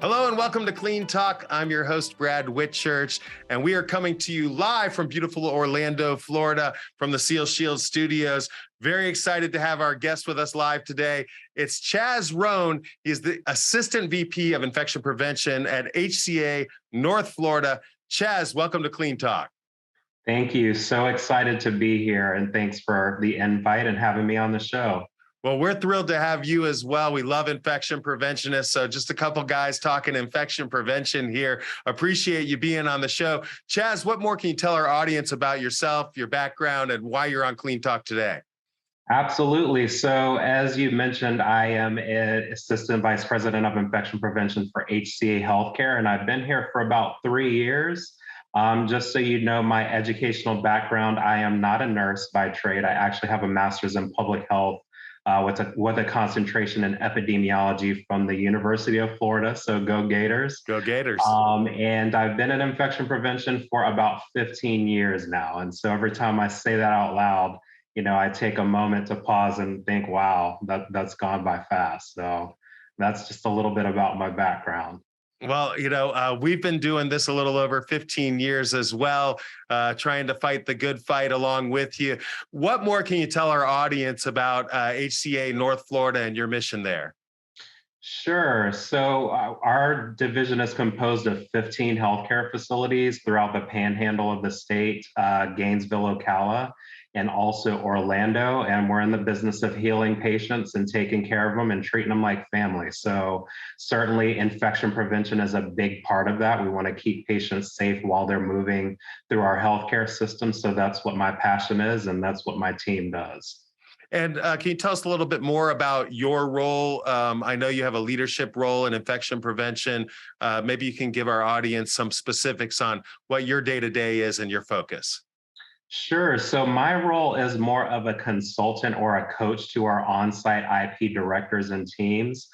Hello and welcome to Clean Talk. I'm your host, Brad Whitchurch, and we are coming to you live from beautiful Orlando, Florida, from the Seal Shield Studios. Very excited to have our guest with us live today. It's Chaz Rhone. He's the Assistant VP of Infection Prevention at HCA North Florida. Chaz, welcome to Clean Talk. Thank you. So excited to be here, and thanks for the invite and having me on the show. Well, we're thrilled to have you as well. We love infection preventionists. So just a couple guys talking infection prevention here. Appreciate you being on the show. Chaz, what more can you tell our audience about yourself, your background, and why you're on Clean Talk today? Absolutely. So as you mentioned, I am an Assistant Vice President of Infection Prevention for HCA Healthcare, and I've been here for about 3 years. Just so you know, my educational background, I am not a nurse by trade. I actually have a master's in public health with a concentration in epidemiology from the University of Florida. So go Gators. Go Gators. And I've been in infection prevention for about 15 years now. And so every time I say that out loud, I take a moment to pause and think, wow, that's gone by fast. So that's just a little bit about my background. Well, we've been doing this a little over 15 years as well, trying to fight the good fight along with you. What more can you tell our audience about HCA North Florida and your mission there? Sure. So our division is composed of 15 healthcare facilities throughout the panhandle of the state, Gainesville, Ocala, and also Orlando. And we're in the business of healing patients and taking care of them and treating them like family. So certainly infection prevention is a big part of that. We want to keep patients safe while they're moving through our healthcare system. So that's what my passion is, and that's what my team does. And can you tell us a little bit more about your role? I know you have a leadership role in infection prevention. Maybe you can give our audience some specifics on what your day-to-day is and your focus. Sure. So my role is more of a consultant or a coach to our on-site IP directors and teams.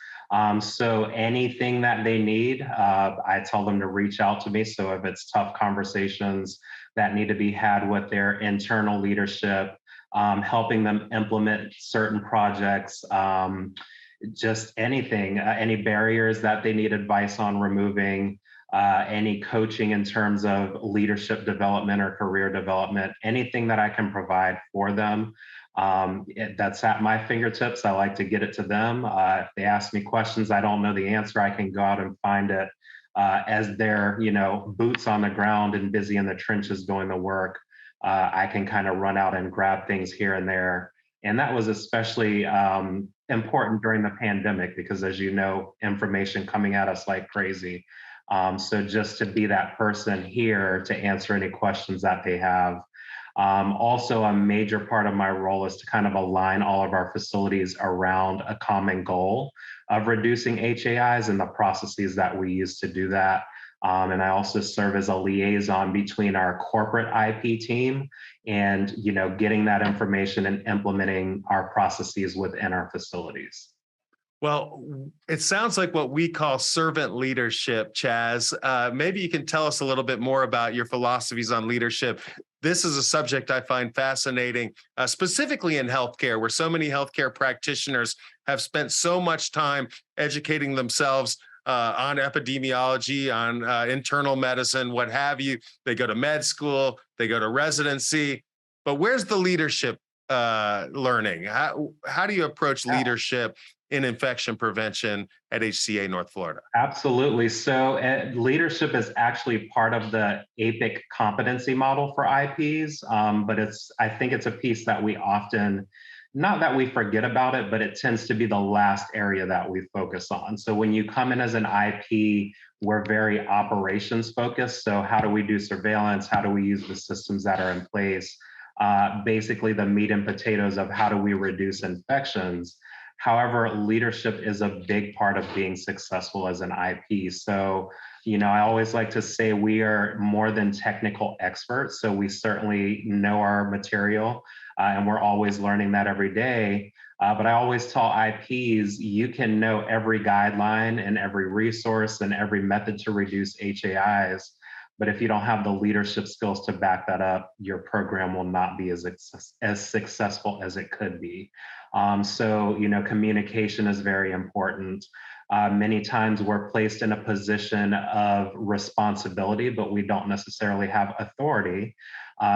So anything that they need, I tell them to reach out to me. So if it's tough conversations that need to be had with their internal leadership, helping them implement certain projects, just anything, any barriers that they need advice on removing, any coaching in terms of leadership development or career development, anything that I can provide for them. That's at my fingertips. I like to get it to them. If they ask me questions I don't know the answer, I can go out and find it as they're, boots on the ground and busy in the trenches doing the work. I can kind of run out and grab things here and there. And that was especially important during the pandemic because, as you know, information coming at us like crazy. So just to be that person here to answer any questions that they have. Also, a major part of my role is to kind of align all of our facilities around a common goal of reducing HAIs and the processes that we use to do that. And I also serve as a liaison between our corporate IP team and, getting that information and implementing our processes within our facilities. Well, it sounds like what we call servant leadership, Chaz. Maybe you can tell us a little bit more about your philosophies on leadership. This is a subject I find fascinating, specifically in healthcare, where so many healthcare practitioners have spent so much time educating themselves on epidemiology, on internal medicine, what have you. They go to med school, they go to residency, but where's the leadership learning? How do you approach leadership in infection prevention at HCA North Florida? Absolutely. So leadership is actually part of the APIC competency model for IPs, but I think it's a piece that we often, not that we forget about it, but it tends to be the last area that we focus on. So when you come in as an IP, we're very operations focused. So how do we do surveillance? How do we use the systems that are in place? Basically the meat and potatoes of how do we reduce infections. However, leadership is a big part of being successful as an IP. So, I always like to say we are more than technical experts. So we certainly know our material and we're always learning that every day. But I always tell IPs, you can know every guideline and every resource and every method to reduce HAIs. But if you don't have the leadership skills to back that up, your program will not be as successful as it could be. So, communication is very important. Many times we're placed in a position of responsibility, but we don't necessarily have authority.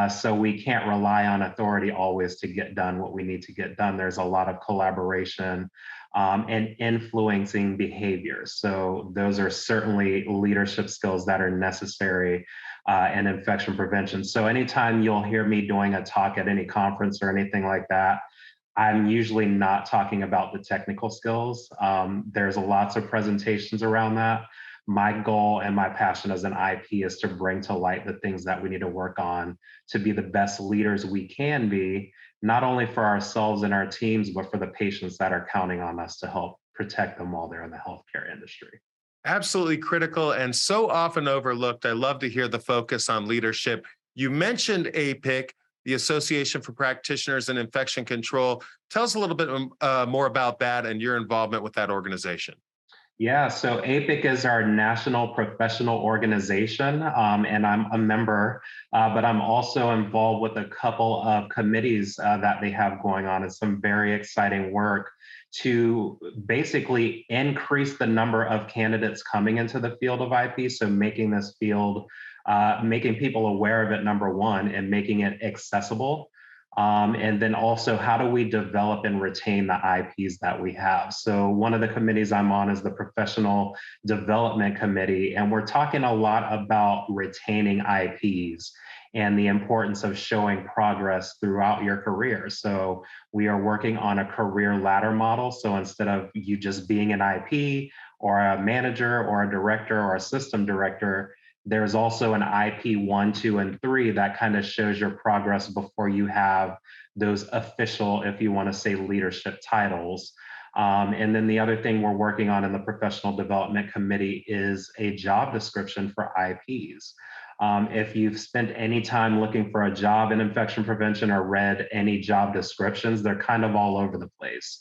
So we can't rely on authority always to get done what we need to get done. There's a lot of collaboration and influencing behaviors. So those are certainly leadership skills that are necessary in infection prevention. So anytime you'll hear me doing a talk at any conference or anything like that, I'm usually not talking about the technical skills. There's lots of presentations around that. My goal and my passion as an IP is to bring to light the things that we need to work on to be the best leaders we can be, not only for ourselves and our teams, but for the patients that are counting on us to help protect them while they're in the healthcare industry. Absolutely critical and so often overlooked. I love to hear the focus on leadership. You mentioned APIC, the Association for Practitioners in Infection Control. Tell us a little bit more about that and your involvement with that organization. Yeah, so APIC is our national professional organization, and I'm a member, but I'm also involved with a couple of committees that they have going on. It's some very exciting work to basically increase the number of candidates coming into the field of IP. So making this field, making people aware of it, number one, and making it accessible. And then also, how do we develop and retain the IPs that we have? So one of the committees I'm on is the Professional Development Committee, and we're talking a lot about retaining IPs and the importance of showing progress throughout your career. So we are working on a career ladder model. So instead of you just being an IP or a manager or a director or a system director, there's also an IP 1, 2, and 3 that kind of shows your progress before you have those official, if you want to say, leadership titles. And then the other thing we're working on in the Professional Development Committee is a job description for IPs. If you've spent any time looking for a job in infection prevention or read any job descriptions, they're kind of all over the place.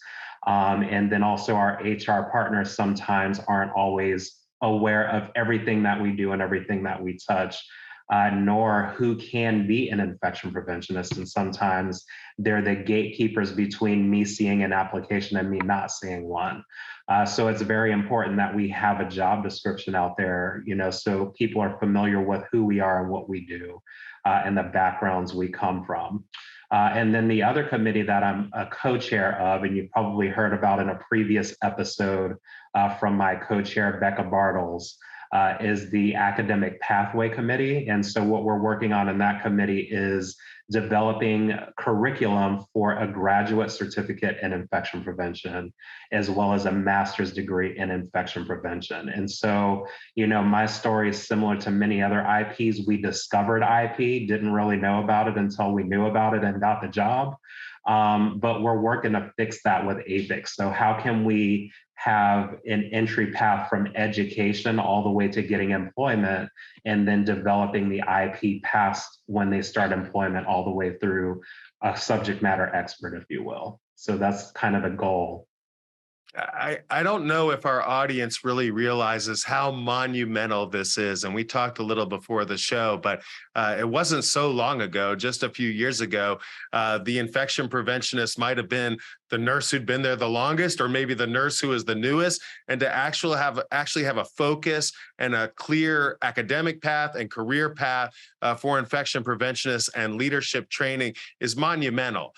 And then also our HR partners sometimes aren't always aware of everything that we do and everything that we touch, nor who can be an infection preventionist. And sometimes they're the gatekeepers between me seeing an application and me not seeing one. So it's very important that we have a job description out there, so people are familiar with who we are and what we do and the backgrounds we come from. And then the other committee that I'm a co-chair of, and you probably heard about in a previous episode from my co-chair, Becca Bartles, is the Academic Pathway Committee. And so what we're working on in that committee is developing curriculum for a graduate certificate in infection prevention, as well as a master's degree in infection prevention. And so, my story is similar to many other IPs. We discovered IP, didn't really know about it until we knew about it and got the job. But we're working to fix that with APIC. So how can we have an entry path from education all the way to getting employment, and then developing the IP past when they start employment all the way through a subject matter expert, if you will. So that's kind of the goal. I don't know if our audience really realizes how monumental this is. And we talked a little before the show, but it wasn't so long ago, just a few years ago, the infection preventionist might have been the nurse who'd been there the longest, or maybe the nurse who is the newest. And to actually have a focus and a clear academic path and career path for infection preventionists and leadership training is monumental.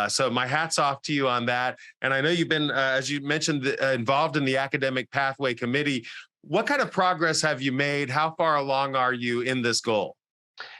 So my hat's off to you on that. And I know you've been, as you mentioned, involved in the Academic Pathway Committee. What kind of progress have you made? How far along are you in this goal?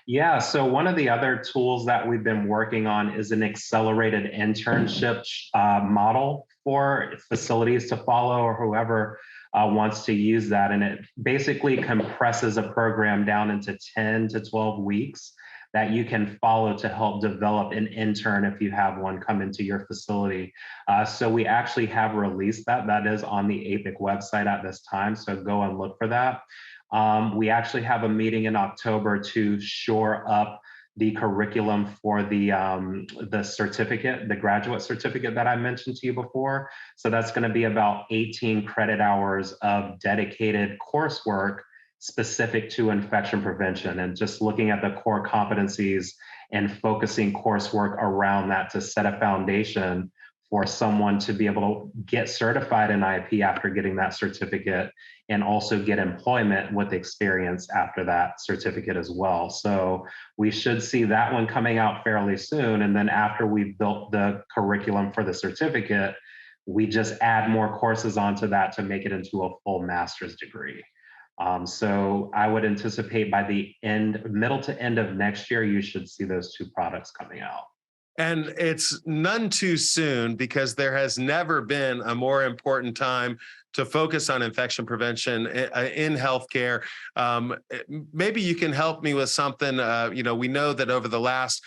Yeah, so one of the other tools that we've been working on is an accelerated internship model for facilities to follow, or whoever wants to use that. And it basically compresses a program down into 10 to 12 weeks that you can follow to help develop an intern if you have one come into your facility. So we actually have released that. That is on the APIC website at this time, so go and look for that. We actually have a meeting in October to shore up the curriculum for the certificate, the graduate certificate that I mentioned to you before. So that's going to be about 18 credit hours of dedicated coursework specific to infection prevention, and just looking at the core competencies and focusing coursework around that to set a foundation for someone to be able to get certified in IP after getting that certificate, and also get employment with experience after that certificate as well. So we should see that one coming out fairly soon. And then after we've built the curriculum for the certificate, we just add more courses onto that to make it into a full master's degree. So I would anticipate by the middle to end of next year, you should see those two products coming out. And it's none too soon, because there has never been a more important time to focus on infection prevention in healthcare. Maybe you can help me with something. We know that over the last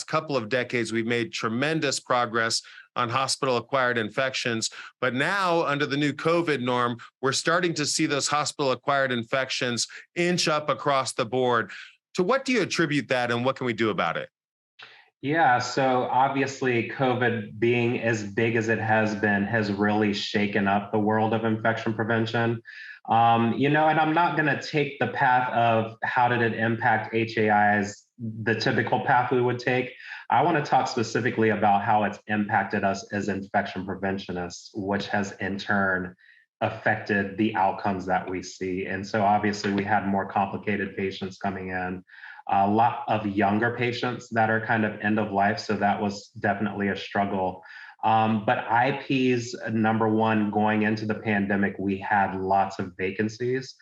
couple of decades, we've made tremendous progress on hospital-acquired infections. But now, under the new COVID norm, we're starting to see those hospital-acquired infections inch up across the board. To what do you attribute that, and what can we do about it? Yeah, so obviously, COVID being as big as it has been has really shaken up the world of infection prevention. And I'm not going to take the path of how did it impact HAIs, the typical path we would take. I want to talk specifically about how it's impacted us as infection preventionists, which has in turn affected the outcomes that we see. And so obviously, we had more complicated patients coming in, a lot of younger patients that are kind of end of life. So that was definitely a struggle. But IPs, number one, going into the pandemic, we had lots of vacancies.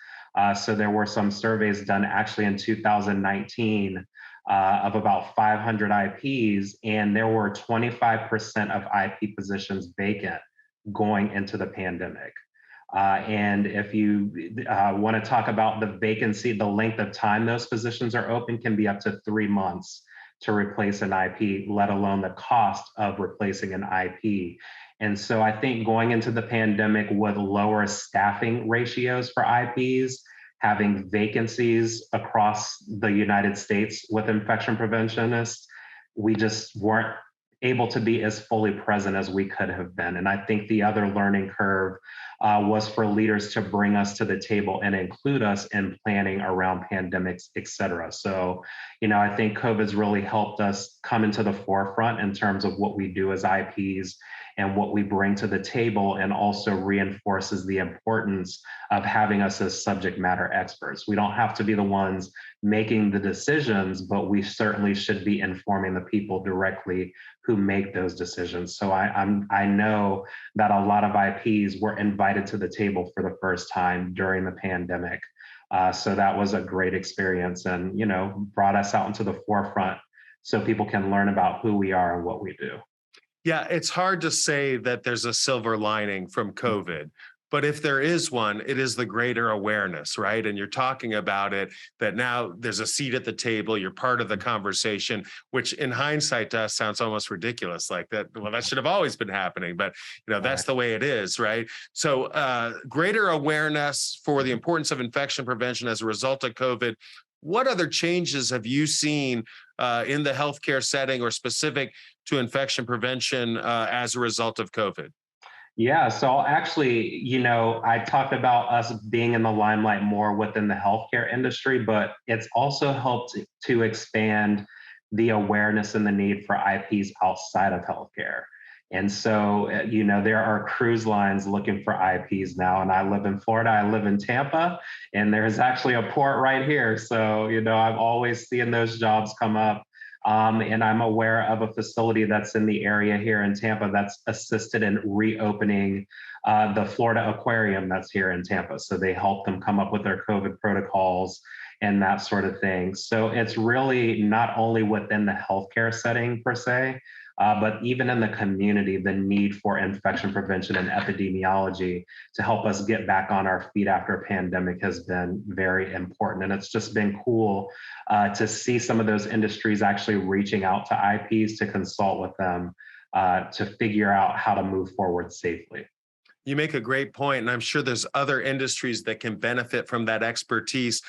So there were some surveys done actually in 2019 of about 500 IPs, and there were 25% of IP positions vacant going into the pandemic. And if you want to talk about the vacancy, the length of time those positions are open can be up to 3 months to replace an IP, let alone the cost of replacing an IP. And so I think going into the pandemic with lower staffing ratios for IPs, having vacancies across the United States with infection preventionists, we just weren't able to be as fully present as we could have been. And I think the other learning curve was for leaders to bring us to the table and include us in planning around pandemics, et cetera. So, I think COVID's really helped us come into the forefront in terms of what we do as IPs and what we bring to the table, and also reinforces the importance of having us as subject matter experts. We don't have to be the ones making the decisions, but we certainly should be informing the people directly who make those decisions. So I know that a lot of IPs were invited to the table for the first time during the pandemic. So that was a great experience, and brought us out into the forefront so people can learn about who we are and what we do. Yeah, it's hard to say that there's a silver lining from COVID, but if there is one, it is the greater awareness, right? And you're talking about it, that now there's a seat at the table, you're part of the conversation, which in hindsight to us sounds almost ridiculous, like that, well, that should have always been happening, but that's the way it is, right? So greater awareness for the importance of infection prevention as a result of COVID. What other changes have you seen in the healthcare setting or specific to infection prevention as a result of COVID? Yeah, so actually, I talked about us being in the limelight more within the healthcare industry, but it's also helped to expand the awareness and the need for IPs outside of healthcare. And so, there are cruise lines looking for IPs now. And I live in Florida, I live in Tampa, and there's actually a port right here. So, I'm always seeing those jobs come up. And I'm aware of a facility that's in the area here in Tampa that's assisted in reopening the Florida Aquarium that's here in Tampa. So they help them come up with their COVID protocols and that sort of thing. So it's really not only within the healthcare setting per se, but even in the community, the need for infection prevention and epidemiology to help us get back on our feet after a pandemic has been very important. And it's just been cool to see some of those industries actually reaching out to IPs to consult with them to figure out how to move forward safely. You make a great point, and I'm sure there's other industries that can benefit from that expertise.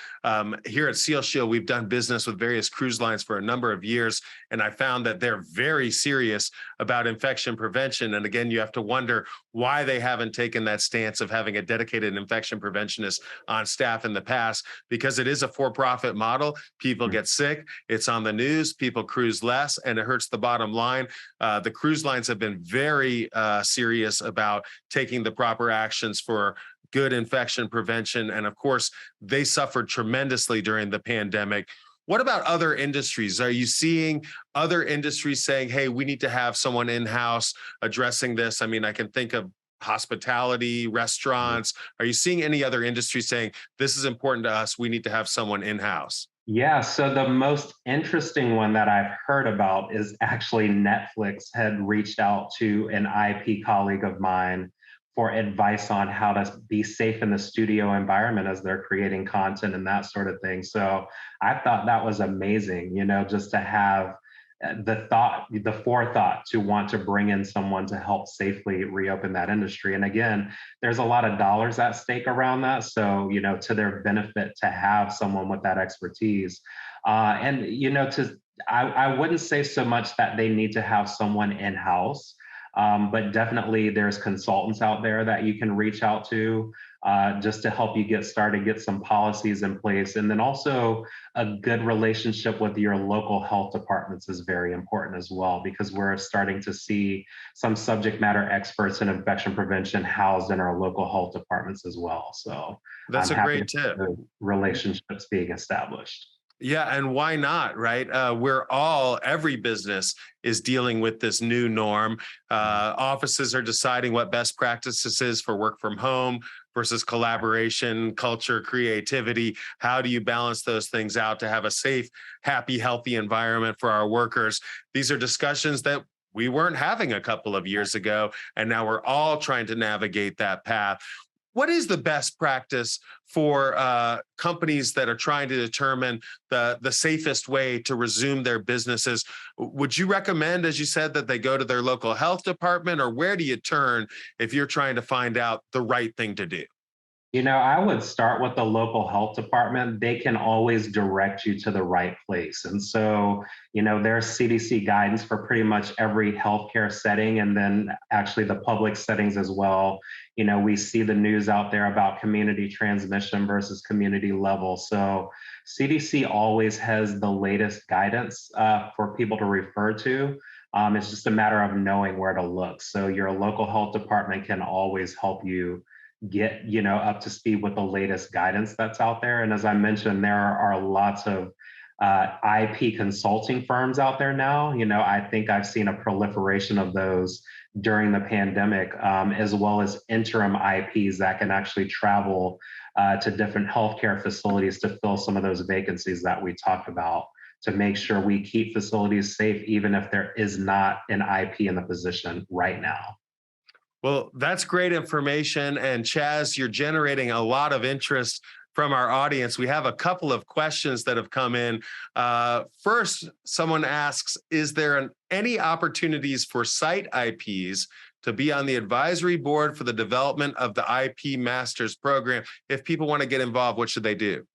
Here at Seal Shield, we've done business with various cruise lines for a number of years, and I found that they're very serious about infection prevention. And again, you have to wonder why they haven't taken that stance of having a dedicated infection preventionist on staff in the past, because it is a for-profit model. People get sick, it's on the news, people cruise less, and it hurts the bottom line. The cruise lines have been very serious about taking the proper actions for good infection prevention. And of course, they suffered tremendously during the pandemic. What about other industries? Are you seeing other industries saying, hey, we need to have someone in-house addressing this? I mean, I can think of hospitality, restaurants. Are you seeing any other industry saying, this is important to us, we need to have someone in-house? Yeah, so the most interesting one that I've heard about is actually Netflix had reached out to an IP colleague of mine for advice on how to be safe in the studio environment as they're creating content and that sort of thing. So I thought that was amazing, just to have the forethought to want to bring in someone to help safely reopen that industry. And again, there's a lot of dollars at stake around that. So, to their benefit to have someone with that expertise. I wouldn't say so much that they need to have someone in-house. But definitely there's consultants out there that you can reach out to just to help you get started, get some policies in place. And then also a good relationship with your local health departments is very important as well, because we're starting to see some subject matter experts in infection prevention housed in our local health departments as well. So That's I'm a happy great to see tip. the relationships being established. Yeah, and why not, right? Every business is dealing with this new norm. Offices are deciding what best practices is for work from home versus collaboration, culture, creativity. How do you balance those things out to have a safe, happy, healthy environment for our workers? These are discussions that we weren't having a couple of years ago, and now we're all trying to navigate that path. What is the best practice for companies that are trying to determine the safest way to resume their businesses? Would you recommend, as you said, that they go to their local health department, or where do you turn if you're trying to find out the right thing to do? I would start with the local health department. They can always direct you to the right place. And so, there's CDC guidance for pretty much every healthcare setting, and then actually the public settings as well. We see the news out there about community transmission versus community level. So, CDC always has the latest guidance for people to refer to. It's just a matter of knowing where to look. So, your local health department can always help you get up to speed with the latest guidance that's out there. And as I mentioned, there are lots of IP consulting firms out there now. I think I've seen a proliferation of those during the pandemic, as well as interim IPs that can actually travel to different healthcare facilities to fill some of those vacancies that we talked about, to make sure we keep facilities safe even if there is not an IP in the position right now. Well, that's great information. And Chaz, you're generating a lot of interest from our audience. We have a couple of questions that have come in. First, someone asks, is there any opportunities for site IPs to be on the advisory board for the development of the IP Masters program? If people want to get involved, what should they do?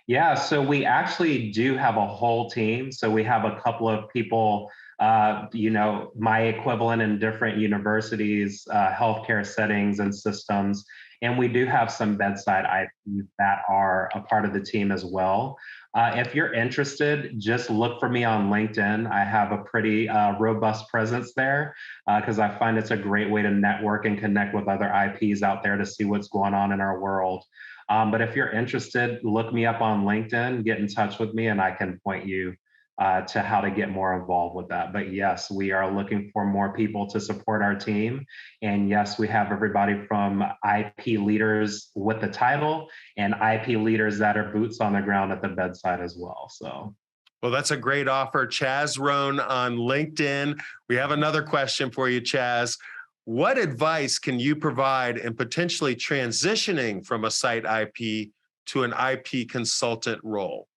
Yeah, so we actually do have a whole team. So we have a couple of people, my equivalent in different universities, healthcare settings and systems. And we do have some bedside IPs that are a part of the team as well. If you're interested, just look for me on LinkedIn. I have a pretty robust presence there because I find it's a great way to network and connect with other IPs out there to see what's going on in our world. But if you're interested, look me up on LinkedIn, get in touch with me, and I can point you to how to get more involved with that. But yes, we are looking for more people to support our team. And yes, we have everybody from IP leaders with the title and IP leaders that are boots on the ground at the bedside as well. So. Well, that's a great offer. Chaz Rhone on LinkedIn. We have another question for you, Chaz. What advice can you provide in potentially transitioning from a site IP to an IP consultant role?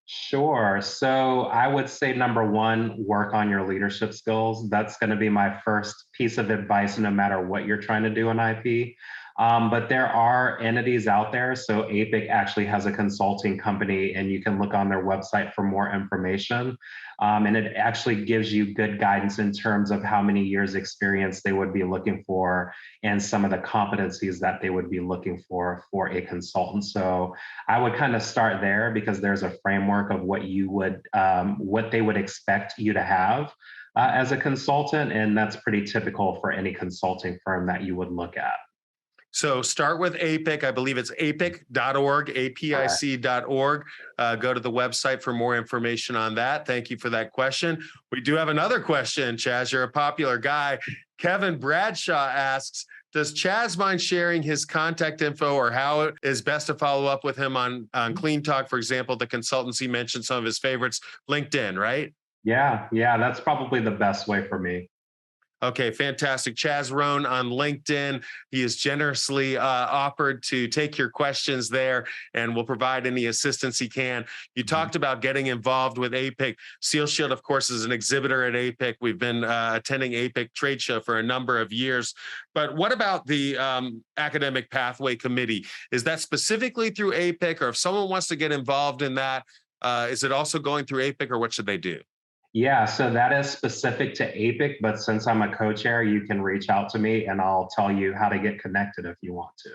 Sure. So I would say number one, work on your leadership skills. That's going to be my first piece of advice, no matter what you're trying to do in IP. But there are entities out there. So APIC actually has a consulting company, and you can look on their website for more information. And it actually gives you good guidance in terms of how many years experience they would be looking for and some of the competencies that they would be looking for a consultant. So I would kind of start there because there's a framework of what they would expect you to have as a consultant, and that's pretty typical for any consulting firm that you would look at. So start with APIC. I believe it's apic.org, Correct. apic.org. Go to the website for more information on that. Thank you for that question. We do have another question, Chaz. You're a popular guy. Kevin Bradshaw asks, does Chaz mind sharing his contact info or how it is best to follow up with him on Clean Talk? For example, the consultancy mentioned some of his favorites, LinkedIn, right? Yeah, that's probably the best way for me. Okay, fantastic. Chaz Rhone on LinkedIn. He has generously offered to take your questions there and will provide any assistance he can. You Mhm. talked about getting involved with APIC. Seal Shield, of course, is an exhibitor at APIC. We've been attending APIC trade show for a number of years. But what about the Academic Pathway Committee? Is that specifically through APIC, or if someone wants to get involved in that, is it also going through APIC, or what should they do? Yeah, so that is specific to APIC, but since I'm a co-chair, you can reach out to me and I'll tell you how to get connected if you want to.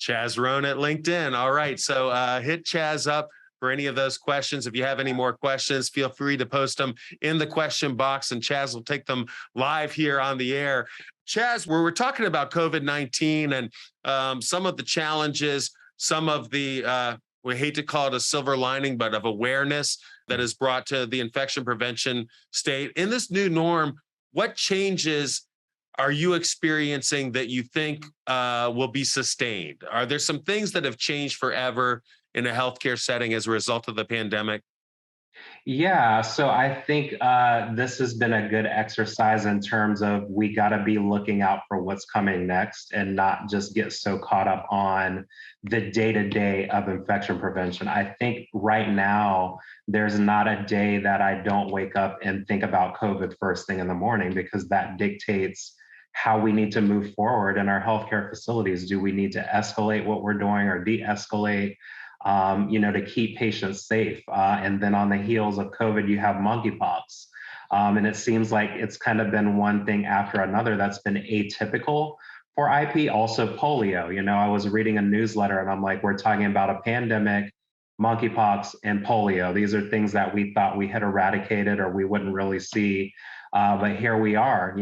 Chaz Rhone at LinkedIn. All right. So hit Chaz up for any of those questions. If you have any more questions, feel free to post them in the question box and Chaz will take them live here on the air. Chaz, we're talking about COVID-19 and some of the challenges, some of the, we hate to call it a silver lining, but of awareness that is brought to the infection prevention state. In this new norm, what changes are you experiencing that you think will be sustained? Are there some things that have changed forever in a healthcare setting as a result of the pandemic? Yeah, so I think this has been a good exercise in terms of we got to be looking out for what's coming next and not just get so caught up on the day to day of infection prevention. I think right now, there's not a day that I don't wake up and think about COVID first thing in the morning because that dictates how we need to move forward in our healthcare facilities. Do we need to escalate what we're doing or de escalate? To keep patients safe. And then on the heels of COVID, you have monkeypox. And it seems like it's kind of been one thing after another that's been atypical for IP. Also, polio. I was reading a newsletter and I'm like, we're talking about a pandemic, monkeypox, and polio. These are things that we thought we had eradicated or we wouldn't really see. But here we are,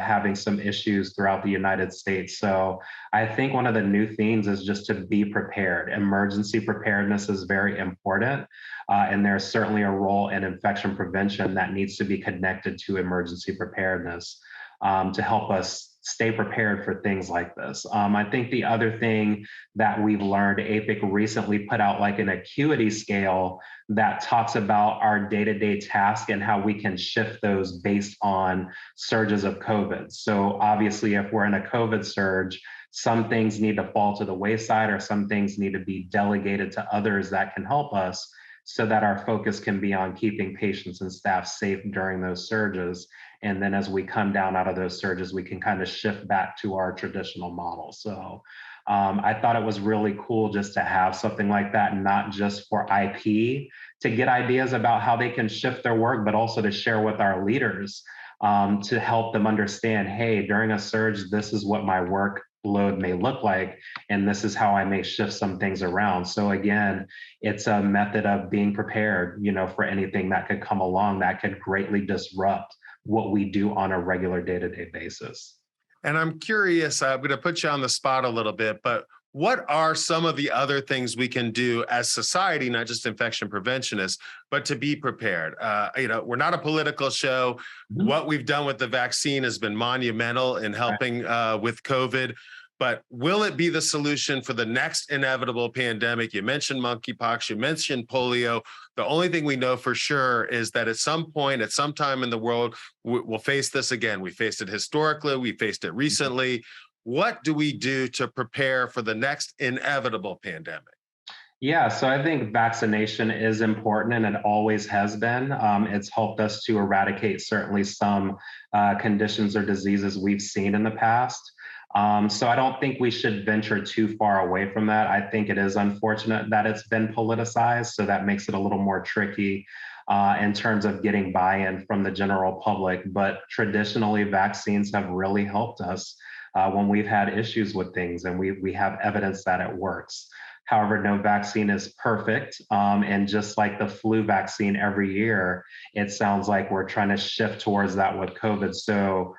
having some issues throughout the United States. So I think one of the new themes is just to be prepared. Emergency preparedness is very important. And there's certainly a role in infection prevention that needs to be connected to emergency preparedness to help us stay prepared for things like this. I think the other thing that we've learned, APIC recently put out like an acuity scale that talks about our day-to-day task and how we can shift those based on surges of COVID. So obviously, if we're in a COVID surge, some things need to fall to the wayside or some things need to be delegated to others that can help us so that our focus can be on keeping patients and staff safe during those surges. And then as we come down out of those surges, we can kind of shift back to our traditional model. So I thought it was really cool just to have something like that, not just for IP to get ideas about how they can shift their work, but also to share with our leaders to help them understand, hey, during a surge, this is what my workload may look like, and this is how I may shift some things around. So again, it's a method of being prepared, for anything that could come along that could greatly disrupt what we do on a regular day-to-day basis. And I'm curious, I'm going to put you on the spot a little bit, but what are some of the other things we can do as society, not just infection preventionists, but to be prepared? We're not a political show. Mhm. What we've done with the vaccine has been monumental in helping with COVID. But will it be the solution for the next inevitable pandemic? You mentioned monkeypox, you mentioned polio. The only thing we know for sure is that at some point, at some time in the world, we'll face this again. We faced it historically, we faced it recently. What do we do to prepare for the next inevitable pandemic? Yeah, so I think vaccination is important and it always has been. It's helped us to eradicate certainly some conditions or diseases we've seen in the past. So I don't think we should venture too far away from that. I think it is unfortunate that it's been politicized, so that makes it a little more tricky in terms of getting buy-in from the general public. But traditionally, vaccines have really helped us when we've had issues with things, and we have evidence that it works. However, no vaccine is perfect. And just like the flu vaccine every year, it sounds like we're trying to shift towards that with COVID. So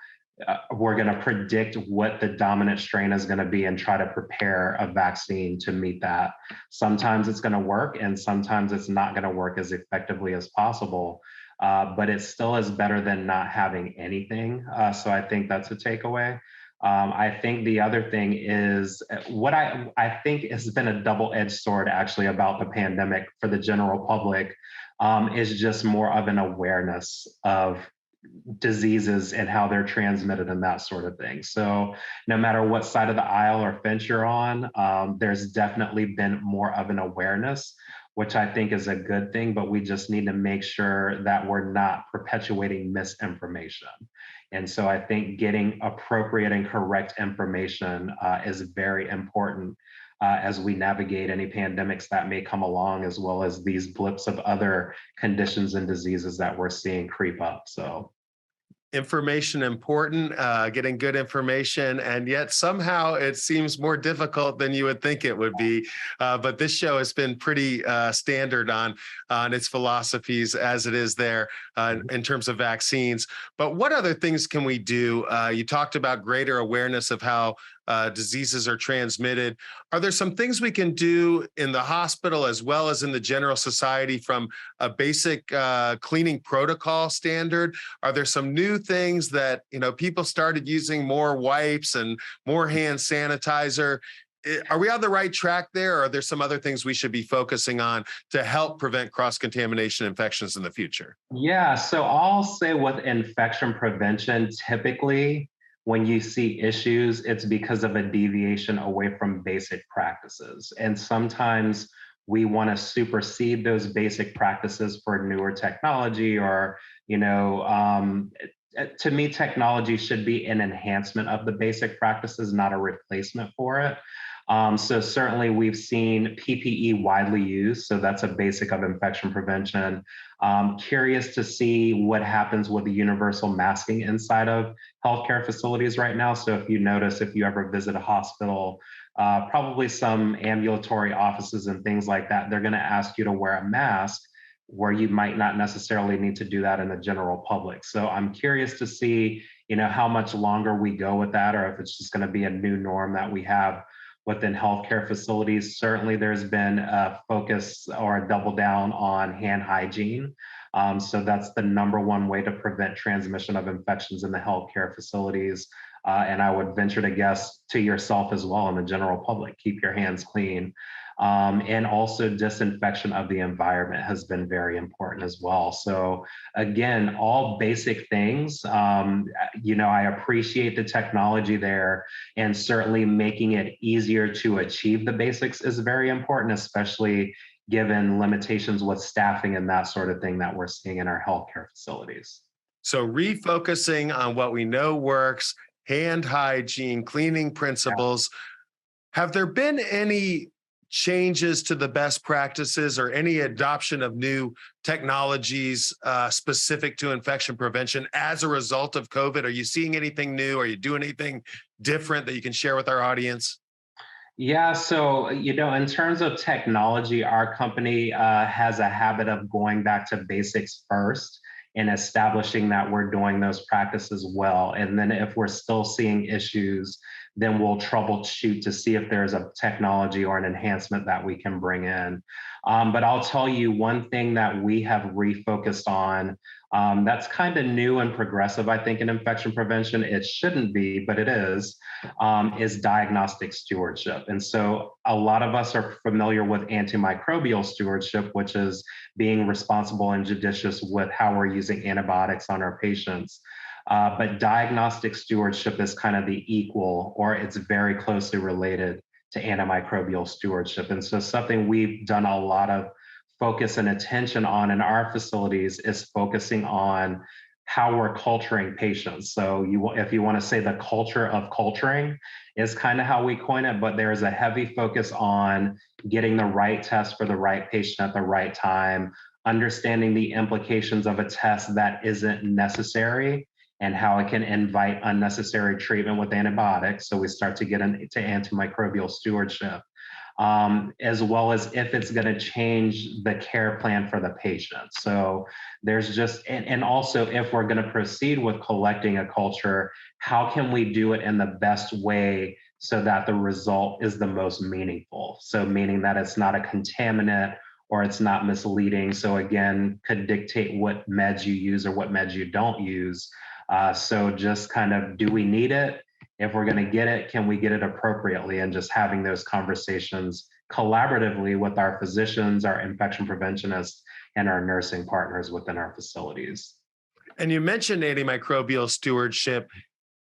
we're going to predict what the dominant strain is going to be and try to prepare a vaccine to meet that. Sometimes it's going to work, and sometimes it's not going to work as effectively as possible. But it still is better than not having anything. So I think that's a takeaway. I think the other thing is what I think has been a double-edged sword actually about the pandemic for the general public is just more of an awareness of diseases and how they're transmitted and that sort of thing. So no matter what side of the aisle or fence you're on, there's definitely been more of an awareness, which I think is a good thing, but we just need to make sure that we're not perpetuating misinformation. And so I think getting appropriate and correct information is very important as we navigate any pandemics that may come along, as well as these blips of other conditions and diseases that we're seeing creep up. So Information important, getting good information, and yet somehow it seems more difficult than you would think it would be. But this show has been pretty standard on its philosophies as it is there in terms of vaccines. But what other things can we do? You talked about greater awareness of how diseases are transmitted. Are there some things we can do in the hospital as well as in the general society from a basic cleaning protocol standard? Are there some new things that people started using more wipes and more hand sanitizer? Are we on the right track there, or are there some other things we should be focusing on to help prevent cross-contamination infections in the future? yeah, so I'll say with infection prevention, typically when you see issues, it's because of a deviation away from basic practices. And sometimes we want to supersede those basic practices for newer technology or, to me, technology should be an enhancement of the basic practices, not a replacement for it. So certainly we've seen PPE widely used. So that's a basic of infection prevention. Curious to see what happens with the universal masking inside of healthcare facilities right now. So if you notice, if you ever visit a hospital, probably some ambulatory offices and things like that, they're going to ask you to wear a mask where you might not necessarily need to do that in the general public. So I'm curious to see, how much longer we go with that, or if it's just going to be a new norm that we have within healthcare facilities. Certainly, there's been a focus or a double down on hand hygiene. So that's the number one way to prevent transmission of infections in the healthcare facilities. And I would venture to guess to yourself as well in the general public, keep your hands clean. And also disinfection of the environment has been very important as well. So again, all basic things. I appreciate the technology there, and certainly making it easier to achieve the basics is very important, especially given limitations with staffing and that sort of thing that we're seeing in our healthcare facilities. So refocusing on what we know works, hand hygiene, cleaning principles. Have there been any changes to the best practices or any adoption of new technologies specific to infection prevention as a result of COVID? Are you seeing anything new? Are you doing anything different that you can share with our audience? Yeah, so in terms of technology, our company has a habit of going back to basics first and establishing that we're doing those practices well. And then if we're still seeing issues, then we'll troubleshoot to see if there's a technology or an enhancement that we can bring in. But I'll tell you one thing that we have refocused on that's kind of new and progressive, I think, in infection prevention. It shouldn't be, but it is diagnostic stewardship. And so a lot of us are familiar with antimicrobial stewardship, which is being responsible and judicious with how we're using antibiotics on our patients. But diagnostic stewardship is kind of the equal, or it's very closely related to antimicrobial stewardship. And so something we've done a lot of focus and attention on in our facilities is focusing on how we're culturing patients. So if you want to say the culture of culturing is kind of how we coin it, but there's a heavy focus on getting the right test for the right patient at the right time, understanding the implications of a test that isn't necessary and how it can invite unnecessary treatment with antibiotics. So we start to get into antimicrobial stewardship, as well as if it's going to change the care plan for the patient. So there's just, and also if we're going to proceed with collecting a culture, how can we do it in the best way so that the result is the most meaningful? So meaning that it's not a contaminant or it's not misleading. So again, could dictate what meds you use or what meds you don't use. So just kind of, do we need it? If we're going to get it, can we get it appropriately? And just having those conversations collaboratively with our physicians, our infection preventionists, and our nursing partners within our facilities. And you mentioned antimicrobial stewardship.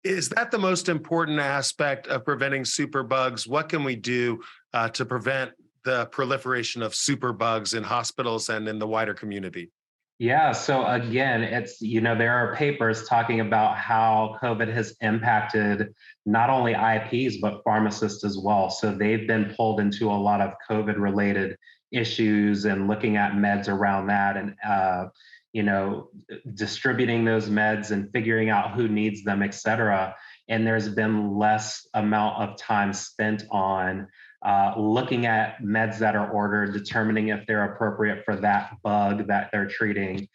Is that the most important aspect of preventing superbugs? What can we do to prevent the proliferation of superbugs in hospitals and in the wider community? Yeah, so again, it's, there are papers talking about how COVID has impacted not only IPs, but pharmacists as well. So they've been pulled into a lot of COVID related issues and looking at meds around that and, distributing those meds and figuring out who needs them, et cetera. And there's been less amount of time spent on looking at meds that are ordered, determining if they're appropriate for that bug that they're treating.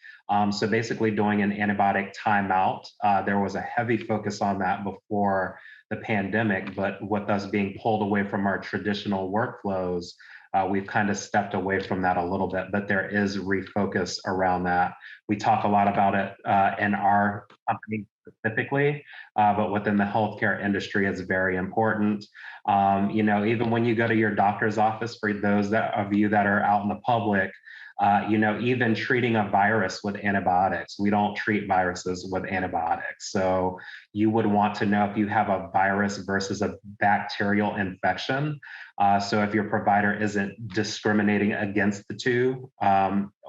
So basically doing an antibiotic timeout. There was a heavy focus on that before the pandemic, but with us being pulled away from our traditional workflows, we've kind of stepped away from that a little bit, but there is refocus around that. We talk a lot about it in our company specifically, but within the healthcare industry, it's very important. Even when you go to your doctor's office, for those of you that are out in the public, even treating a virus with antibiotics, we don't treat viruses with antibiotics. So you would want to know if you have a virus versus a bacterial infection. So if your provider isn't discriminating against the two,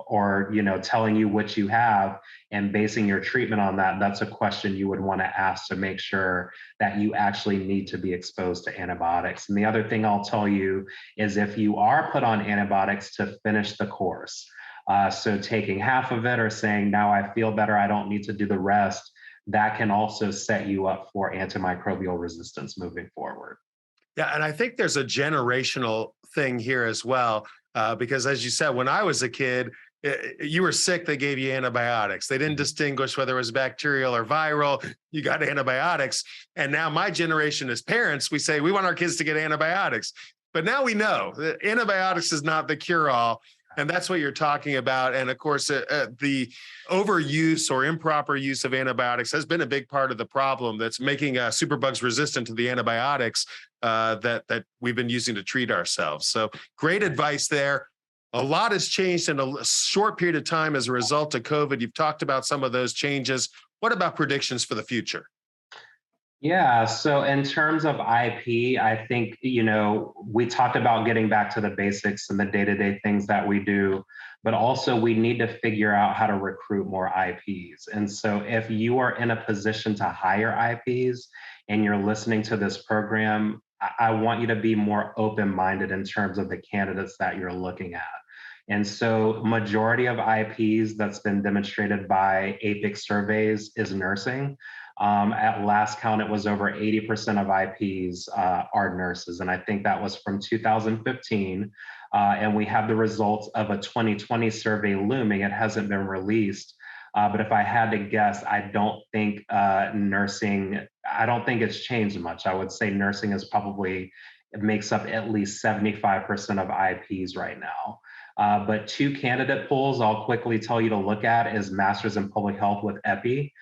or telling you what you have and basing your treatment on that, that's a question you would want to ask to make sure that you actually need to be exposed to antibiotics. And the other thing I'll tell you is if you are put on antibiotics, to finish the course. So taking half of it or saying, now I feel better, I don't need to do the rest, that can also set you up for antimicrobial resistance moving forward. Yeah, and I think there's a generational thing here as well, because as you said, when I was a kid, you were sick, they gave you antibiotics. They didn't distinguish whether it was bacterial or viral. You got antibiotics. And now my generation as parents, we say we want our kids to get antibiotics. But now we know that antibiotics is not the cure-all. And that's what you're talking about. And of course, the overuse or improper use of antibiotics has been a big part of the problem that's making superbugs resistant to the antibiotics that we've been using to treat ourselves. So great advice there. A lot has changed in a short period of time as a result of COVID. You've talked about some of those changes. What about predictions for the future? Yeah, so in terms of IP, I think, we talked about getting back to the basics and the day-to-day things that we do, but also we need to figure out how to recruit more IPs. And so if you are in a position to hire IPs and you're listening to this program, I want you to be more open-minded in terms of the candidates that you're looking at. And so majority of IPs that's been demonstrated by APIC surveys is nursing. At last count, it was over 80% of IPs are nurses. And I think that was from 2015. And we have the results of a 2020 survey looming. It hasn't been released. But if I had to guess, I don't think I don't think it's changed much. I would say nursing is probably, it makes up at least 75% of IPs right now. But two candidate pools I'll quickly tell you to look at is Masters in Public Health with EPI.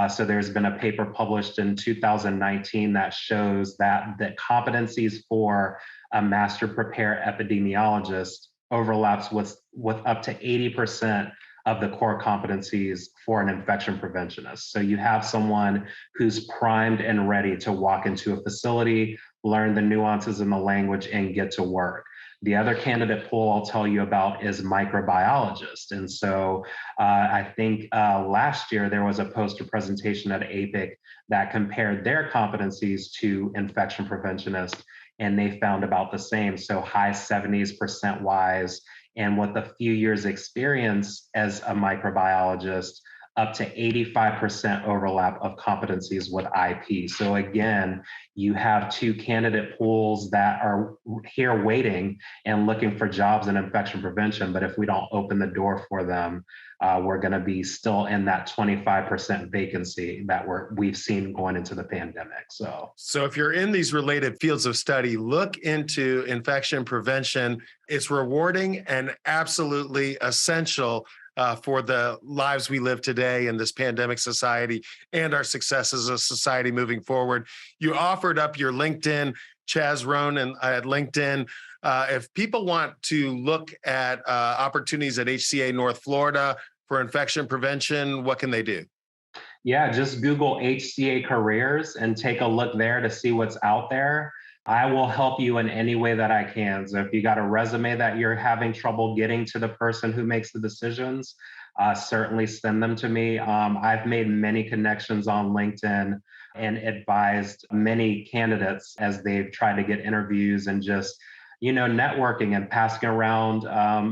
So there's been a paper published in 2019 that shows that the competencies for a master prepare epidemiologist overlaps with up to 80% of the core competencies for an infection preventionist. So you have someone who's primed and ready to walk into a facility, learn the nuances in the language, and get to work. The other candidate pool I'll tell you about is microbiologists. And so I think last year there was a poster presentation at APIC that compared their competencies to infection preventionists, and they found about the same. So high 70s% wise, and with a few years experience as a microbiologist, up to 85% overlap of competencies with IP. So again, you have two candidate pools that are here waiting and looking for jobs in infection prevention. But if we don't open the door for them, we're going to be still in that 25% vacancy that we've seen going into the pandemic. So if you're in these related fields of study, look into infection prevention. It's rewarding and absolutely essential for the lives we live today in this pandemic society and our success as a society moving forward. You offered up your LinkedIn, Chaz Rhone, and at LinkedIn. If people want to look at opportunities at HCA North Florida for infection prevention, what can they do? Yeah, just Google HCA careers and take a look there to see what's out there. I will help you in any way that I can. So if you got a resume that you're having trouble getting to the person who makes the decisions, certainly send them to me. I've made many connections on LinkedIn and advised many candidates as they've tried to get interviews and just networking and passing around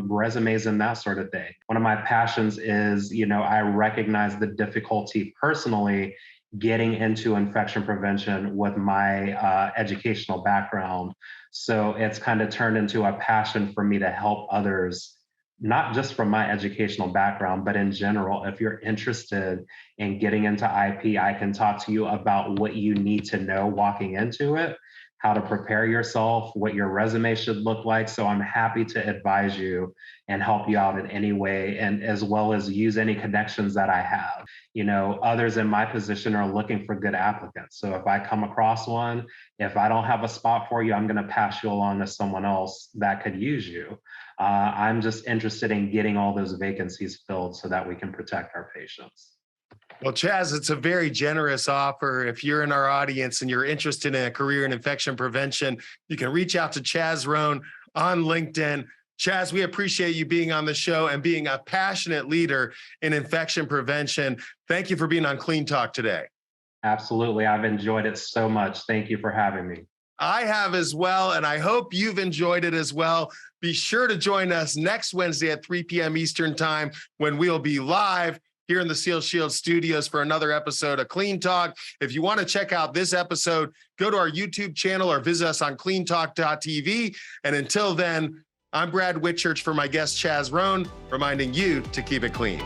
resumes and that sort of thing. One of my passions is, I recognize the difficulty personally getting into infection prevention with my educational background. So it's kind of turned into a passion for me to help others, not just from my educational background, but in general. If you're interested in getting into IP, I can talk to you about what you need to know walking into it, how to prepare yourself, what your resume should look like. So I'm happy to advise you and help you out in any way, and as well as use any connections that I have. Others in my position are looking for good applicants. So if I come across one, if I don't have a spot for you, I'm going to pass you along to someone else that could use you. I'm just interested in getting all those vacancies filled so that we can protect our patients. Well, Chaz, it's a very generous offer. If you're in our audience and you're interested in a career in infection prevention, you can reach out to Chaz Rhone on LinkedIn. Chaz, we appreciate you being on the show and being a passionate leader in infection prevention. Thank you for being on Clean Talk today. Absolutely. I've enjoyed it so much. Thank you for having me. I have as well, and I hope you've enjoyed it as well. Be sure to join us next Wednesday at 3 p.m. Eastern Time when we'll be live here in the Seal Shield studios for another episode of Clean Talk. If you want to check out this episode, go to our YouTube channel or visit us on cleantalk.tv. And until then, I'm Brad Whitchurch for my guest Chaz Rhone, reminding you to keep it clean.